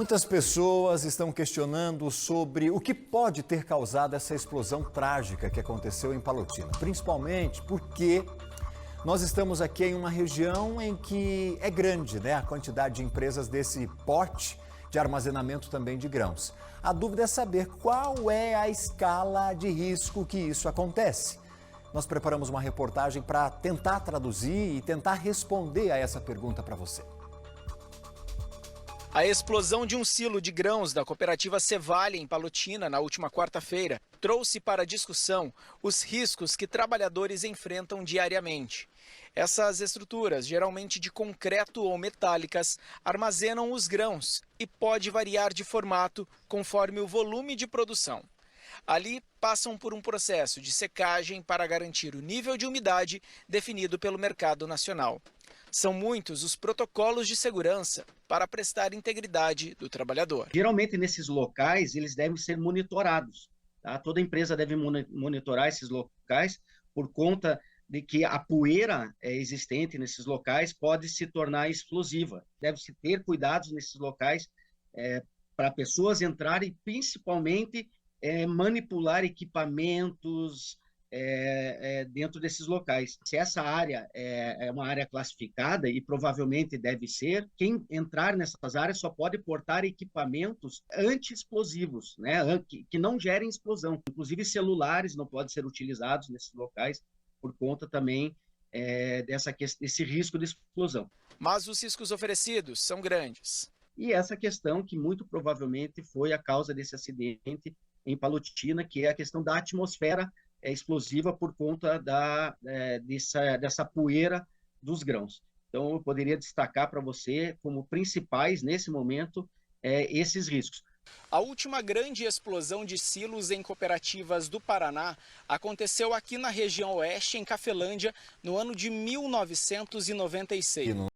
Muitas pessoas estão questionando sobre o que pode ter causado essa explosão trágica que aconteceu em Palotina, principalmente porque nós estamos aqui em uma região em que é grande, né, a quantidade de empresas desse porte de armazenamento também de grãos. A dúvida é saber qual é a escala de risco que isso acontece. Nós preparamos uma reportagem para tentar traduzir e tentar responder a essa pergunta para você. A explosão de um silo de grãos da cooperativa Cevalha, em Palotina, na última quarta-feira, trouxe para discussão os riscos que trabalhadores enfrentam diariamente. Essas estruturas, geralmente de concreto ou metálicas, armazenam os grãos e pode variar de formato conforme o volume de produção. Ali, passam por um processo de secagem para garantir o nível de umidade definido pelo mercado nacional. São muitos os protocolos de segurança para prestar integridade do trabalhador. Geralmente, nesses locais, eles devem ser monitorados. Tá? Toda empresa deve monitorar esses locais por conta de que a poeira existente nesses locais pode se tornar explosiva. Deve-se ter cuidados nesses locais para pessoas entrarem, principalmente manipular equipamentos dentro desses locais. Se essa área é uma área classificada, e provavelmente deve ser, quem entrar nessas áreas só pode portar equipamentos anti-explosivos, né, que não gerem explosão. Inclusive celulares não podem ser utilizados nesses locais por conta também desse risco de explosão. Mas os riscos oferecidos são grandes. E essa questão que muito provavelmente foi a causa desse acidente em Palotina, que é a questão da atmosfera explosiva por conta dessa poeira dos grãos. Então, eu poderia destacar para você como principais, nesse momento, esses riscos. A última grande explosão de silos em cooperativas do Paraná aconteceu aqui na região oeste, em Cafelândia, no ano de 1996. Aqui no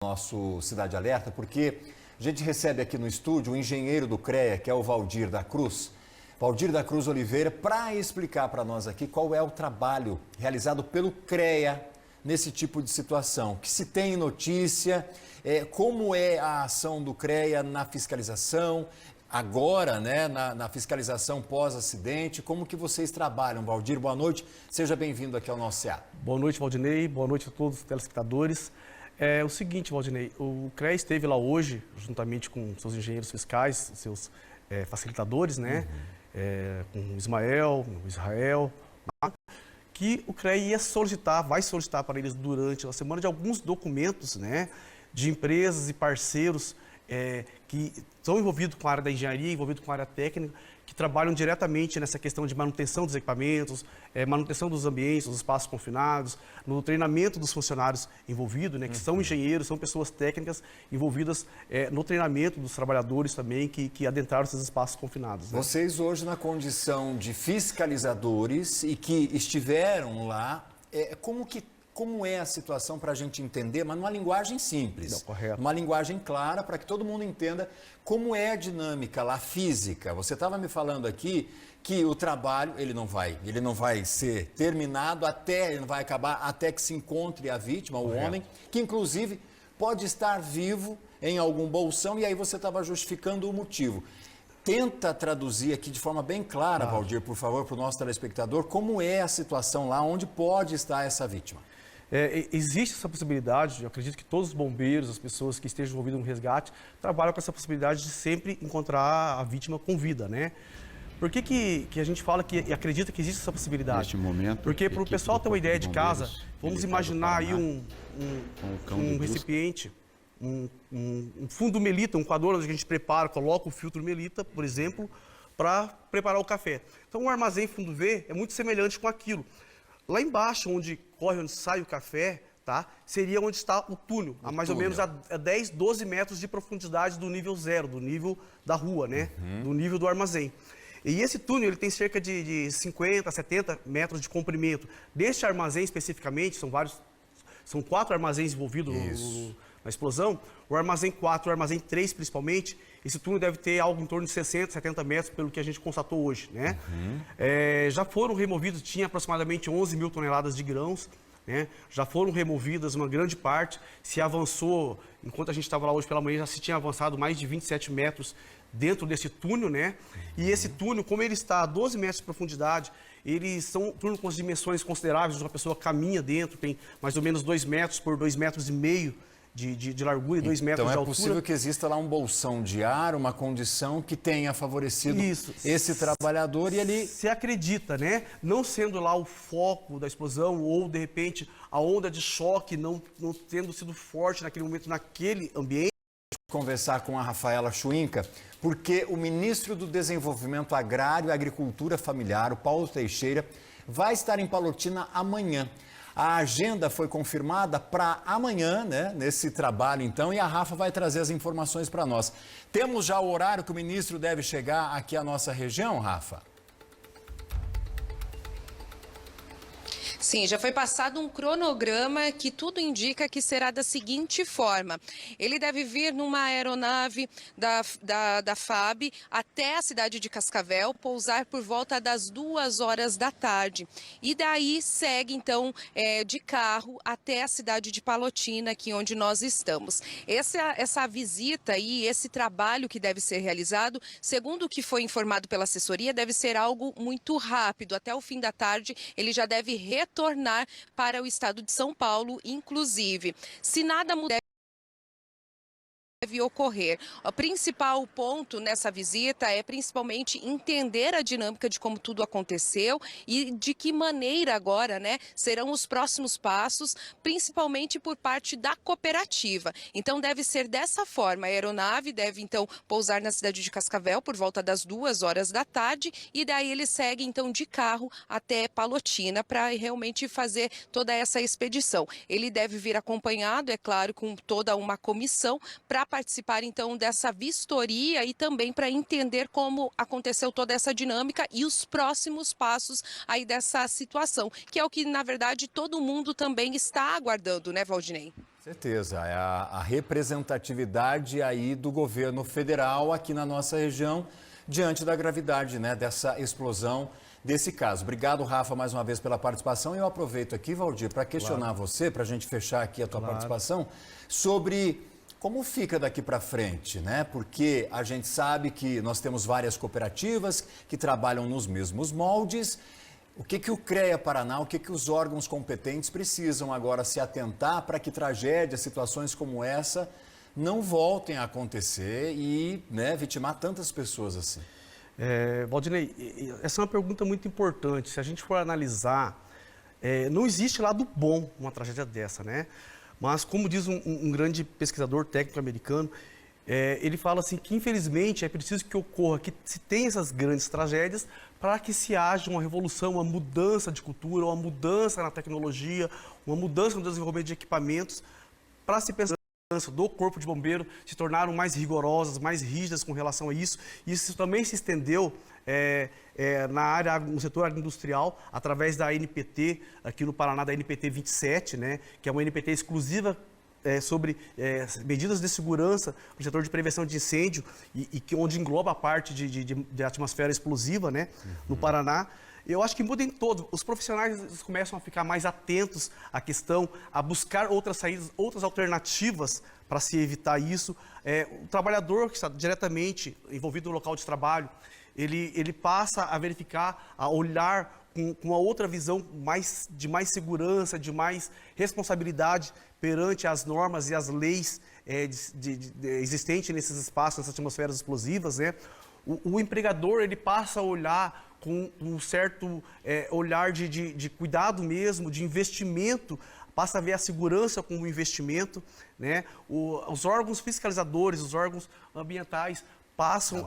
nosso Cidade Alerta, porque a gente recebe aqui no estúdio o engenheiro do CREA, que é o Valdir da Cruz. Valdir da Cruz Oliveira, para explicar para nós aqui qual é o trabalho realizado pelo CREA nesse tipo de situação. Que se tem notícia, como é a ação do CREA na fiscalização, agora, né, na fiscalização pós-acidente, como que vocês trabalham? Valdir, boa noite, seja bem-vindo aqui ao nosso CEA. Boa noite, Valdinei, boa noite a todos os telespectadores. É o seguinte, Valdinei, o CREA esteve lá hoje, juntamente com seus engenheiros fiscais, seus facilitadores, né? Com o Ismael, o Israel, que o CREA vai solicitar para eles durante a semana de alguns documentos, né, de empresas e parceiros que estão envolvidos com a área da engenharia, envolvidos com a área técnica, que trabalham diretamente nessa questão de manutenção dos equipamentos, manutenção dos ambientes, dos espaços confinados, no treinamento dos funcionários envolvidos, né, que são engenheiros, são pessoas técnicas envolvidas no treinamento dos trabalhadores também que adentraram esses espaços confinados. Né? Vocês hoje na condição de fiscalizadores e que estiveram lá, como é a situação para a gente entender, mas numa linguagem simples, Não, correto. Uma linguagem clara para que todo mundo entenda como é a dinâmica lá física. Você estava me falando aqui que o trabalho ele não vai ser terminado ele não vai acabar até que se encontre a vítima, o homem, que inclusive pode estar vivo em algum bolsão, e aí você estava justificando o motivo. Tenta traduzir aqui de forma bem clara, Valdir, por favor, para o nosso telespectador, como é a situação lá, onde pode estar essa vítima. Existe essa possibilidade, eu acredito que todos os bombeiros, as pessoas que estejam envolvidas no resgate, trabalham com essa possibilidade de sempre encontrar a vítima com vida, né? Por que a gente fala que acredita que existe essa possibilidade? Neste momento, porque para o pessoal ter uma ideia de casa, vamos imaginar aí um recipiente, um fundo melita, um coador onde a gente prepara, coloca o filtro melita, por exemplo, para preparar o café. Então o armazém fundo V é muito semelhante com aquilo. Lá embaixo, onde sai o café, tá, seria onde está o túnel, a mais ou menos a 10, 12 metros de profundidade do nível zero, do nível da rua, né, do nível do armazém. E esse túnel ele tem cerca de 50, 70 metros de comprimento. Deste armazém especificamente, são 4 armazéns envolvidos na explosão. O armazém 4 e o armazém 3 principalmente, esse túnel deve ter algo em torno de 60, 70 metros, pelo que a gente constatou hoje, né? Já foram removidos, tinha aproximadamente 11 mil toneladas de grãos né? Já foram removidas uma grande parte, se avançou, enquanto a gente estava lá hoje pela manhã, já se tinha avançado mais de 27 metros dentro desse túnel, né? E esse túnel, como ele está a 12 metros de profundidade, eles são túnel com as dimensões consideráveis, uma pessoa caminha dentro, tem mais ou menos 2 metros por 2,5 metros de largura e 2 metros de altura. Então é possível que exista lá um bolsão de ar, uma condição que tenha favorecido esse trabalhador e ele... Se acredita, né? Não sendo lá o foco da explosão ou, de repente, a onda de choque não tendo sido forte naquele momento, naquele ambiente. Conversar com a Rafaela Chuinca, porque o ministro do Desenvolvimento Agrário e Agricultura Familiar, o Paulo Teixeira, vai estar em Palotina amanhã. A agenda foi confirmada para amanhã, né, nesse trabalho então, e a Rafa vai trazer as informações para nós. Temos já o horário que o ministro deve chegar aqui à nossa região, Rafa? Sim, já foi passado um cronograma que tudo indica que será da seguinte forma. Ele deve vir numa aeronave da FAB até a cidade de Cascavel, pousar por volta das 2 horas da tarde. E daí segue, então, de carro até a cidade de Palotina, aqui onde nós estamos. Essa visita e esse trabalho que deve ser realizado, segundo o que foi informado pela assessoria, deve ser algo muito rápido. Até o fim da tarde, ele já deve retornar para o estado de São Paulo, inclusive. Se nada mudar, deve ocorrer. O principal ponto nessa visita é principalmente entender a dinâmica de como tudo aconteceu e de que maneira agora, né, serão os próximos passos, principalmente por parte da cooperativa. Então deve ser dessa forma. A aeronave deve então pousar na cidade de Cascavel por volta das 2 horas da tarde e daí ele segue então de carro até Palotina para realmente fazer toda essa expedição. Ele deve vir acompanhado, é claro, com toda uma comissão para participar então dessa vistoria e também para entender como aconteceu toda essa dinâmica e os próximos passos aí dessa situação, que é o que na verdade todo mundo também está aguardando, né, Valdinei? Certeza, é a representatividade aí do governo federal aqui na nossa região diante da gravidade, né, dessa explosão, desse caso. Obrigado, Rafa, mais uma vez pela participação. E eu aproveito aqui, Valdir, para questionar você, para a gente fechar aqui a tua participação, sobre como fica daqui para frente, né? Porque a gente sabe que nós temos várias cooperativas que trabalham nos mesmos moldes. O que o CREA Paraná, o que os órgãos competentes precisam agora se atentar para que tragédias, situações como essa, não voltem a acontecer e, né, vitimar tantas pessoas assim? Valdinei, essa é uma pergunta muito importante. Se a gente for analisar, não existe lado bom numa tragédia dessa, né? Mas, como diz um grande pesquisador técnico americano, ele fala assim que, infelizmente, é preciso que ocorra, que se tenha essas grandes tragédias para que se haja uma revolução, uma mudança de cultura, uma mudança na tecnologia, uma mudança no desenvolvimento de equipamentos, para se pensar do Corpo de Bombeiro se tornaram mais rigorosas, mais rígidas com relação a isso. Isso também se estendeu na área, no setor agroindustrial, através da NPT, aqui no Paraná, da NPT 27, né, que é uma NPT exclusiva sobre medidas de segurança no setor de prevenção de incêndio e onde engloba a parte de atmosfera explosiva, né, no Paraná. Eu acho que muda em todo. Os profissionais começam a ficar mais atentos à questão, a buscar outras saídas, outras alternativas para se evitar isso. O trabalhador que está diretamente envolvido no local de trabalho, ele passa a verificar, a olhar com uma outra visão de mais segurança, de mais responsabilidade perante as normas e as leis existentes nesses espaços, nessas atmosferas explosivas, né? O empregador, ele passa a olhar com um certo olhar de cuidado mesmo, de investimento, passa a ver a segurança como investimento, né? Os órgãos fiscalizadores, os órgãos ambientais passam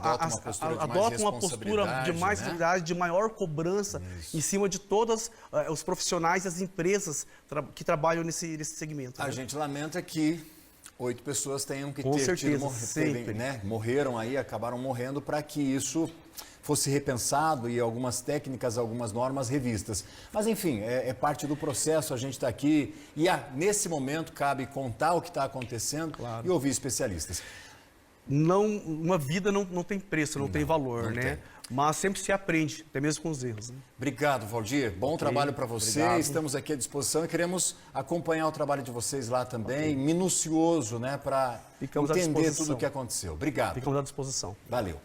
adotam uma postura de mais responsabilidade, de maior cobrança em cima de todos os profissionais e as empresas que trabalham nesse segmento. A gente lamenta que 8 pessoas tenham que morreram aí, acabaram morrendo para que isso fosse repensado e algumas técnicas, algumas normas revistas. Mas, enfim, é parte do processo, a gente está aqui e nesse momento cabe contar o que está acontecendo e ouvir especialistas. uma vida não tem preço, não tem valor, né? Mas sempre se aprende, até mesmo com os erros. Né? Obrigado, Valdir. Bom trabalho para você. Obrigado. Estamos aqui à disposição e queremos acompanhar o trabalho de vocês lá também, minucioso, né, para entender tudo o que aconteceu. Obrigado. Ficamos à disposição. Valeu.